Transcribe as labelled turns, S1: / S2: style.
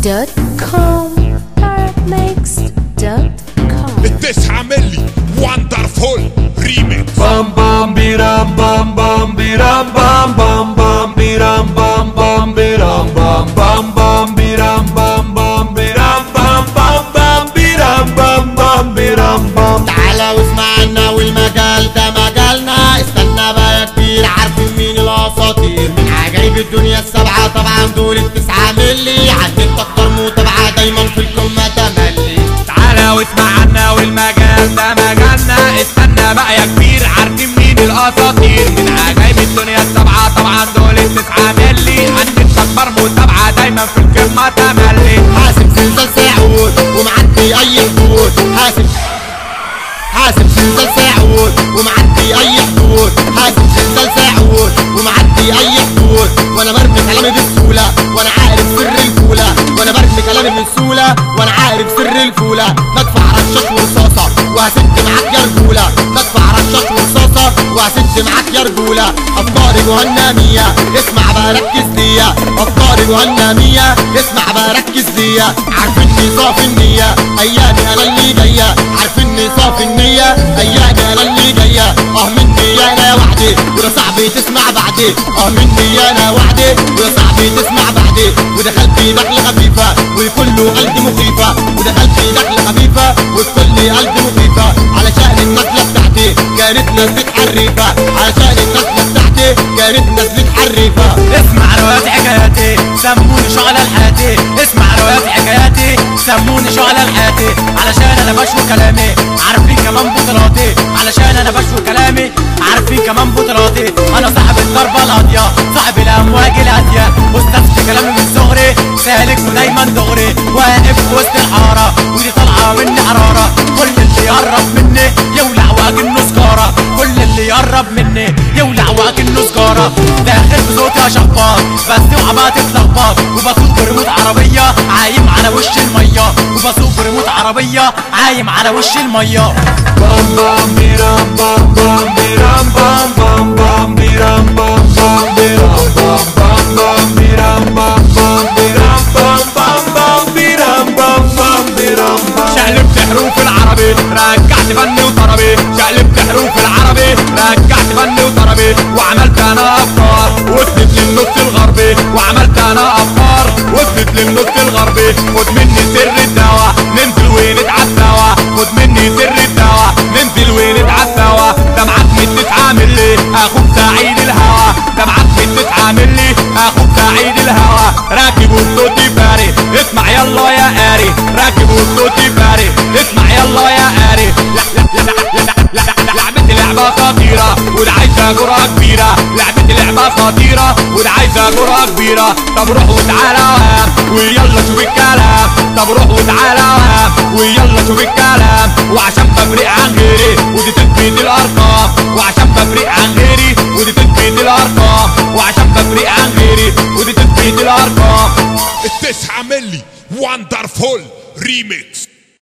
S1: arabmix.com arabmix.com.
S2: التسعة ملي وندرفول ريميكس.
S3: بام بام بيرام بام بام بيرام بام بام بام بيرام بام بام بيرام بام بام بام بيرام بام بام بيرام بام بام بام بيرام بام بام بيرام بام.
S4: تعالى واسمعنا والمجال ده مجالنا، استنى بقى كتير عارفين مين الاساطير من عجايب الدنيا السبعة، طبعا دول التسعة ملي عندك اكتر متابعة دايما في القمة تملي.
S3: تعالى واسمعنا والمجال ده مجالنا، استنى بقى يا كبير عارفين مين الاساطير من عجايب الدنيا السبعة، طبعا دول التسعة ملي عندك اكبر متابعة دايما في القمة تملي.
S4: حاسب زلزال ساعود ومعدي اي حدود، حاسب زلزال ساعود ومعدي اي حدود، حاسب زلزال ساعود ومعدي اي حدود. وانا برمي كلامي بسهولة وانا عارف سر الفولة، وانا برمي كلامي بسهولة وانا عارف سر الفولة. بدفع رشاش ورصاصة وهسد معاك يا رجولة، بدفع رشاش ورصاصة وهسد معاك يا رجولة. افكاري جهنمية اسمع بقى ركز ليا، افكاري جهنمية اسمع بقى ركز ليا. عارفيني صافي النية ايامي انا اللي جاية، عارفيني صافي النية ايامي انا اللي جاية. مني انا وحدي ويا صاحبي تسمع بعدي، مني انا وحدي ويا صاحبي تسمع بعدي. ودخلت في دخلة خفيفة والكل قلبي مخيفة، ودخلت في دخلة خفيفة والكل قلبي مخيفة. علشان النزلة بتاعتي كانت نزلة حريفة، علشان النزلة بتاعتي كانت نزلة حريفة.
S3: اسمع روايات حكاياتي سموني شعلة الحياتي، اسمع روايات حكاياتي سموني شعلة الحياتي. علشان انا بشوي كلامي عارفين كمان بطولاتي، علشان انا بشوي كلامي عارفين كمان بطولاتي. انا صاحب الضربة القاضية صاحب الامواج الهادية، استاذ في كلامي من صغري سالك ودايما دغري، واقف في وسط الحارة ودي طالعة مني حرارة. كل اللي يقرب مني يولع واكنه سجارة، كل اللي يقرب مني يولع واكنه سجارة. داخل بصوتي اشخبط بس اوعى بقى تتلخبط، وبسوق بريموت عربية عايم على وش المية، وبسوق بريموت عربية عايم على وش المية. بام بام بيرام بام بام بيرام بام بام بام بيرام بام بام بيرام بام بام بام بيرام بام بام بيرام بام بام بام بيرام بام بام بيرام بام. شقلبت حروف العربي رجعت فني وطربي، شقلبت حروف العربي رجعت فني وطربي. وعملت انا افكار وصلت للنص الغربي، وعملت انا افكار وصلت للنص الغربي. خد مني سر الدواء ننزل ونتعب سوا، خد مني سر الدواء ننزل ونتعب سوا. ده معاك من تتعامل لي اخوك سعيد الهوى، ده معاك من تتعامل لي اخوك سعيد الهوى. راكب وصوتي باري اسمع يلا يا قاري، راكب وصوتي باري اسمع يلا يا قاري. لعبتي لعبة خطيرة وده عايزة جرعة كبيرة، لعبتي لعبة خطيرة وده عايزة جرعة كبيرة. طب روح وتعالى وهام ويلا شوف الكلام، طب روح وتعالى وهام ويلا شوف الكلام. وعشان بفرق عن غيري ودي تثبيت الارقام، وعشان بفرق عن غيري ودي تثبيت الارقام، وعشان بفرق عن غيري ودي تثبيت الارقام.
S2: التسعة ملي وندرفول ريميكس.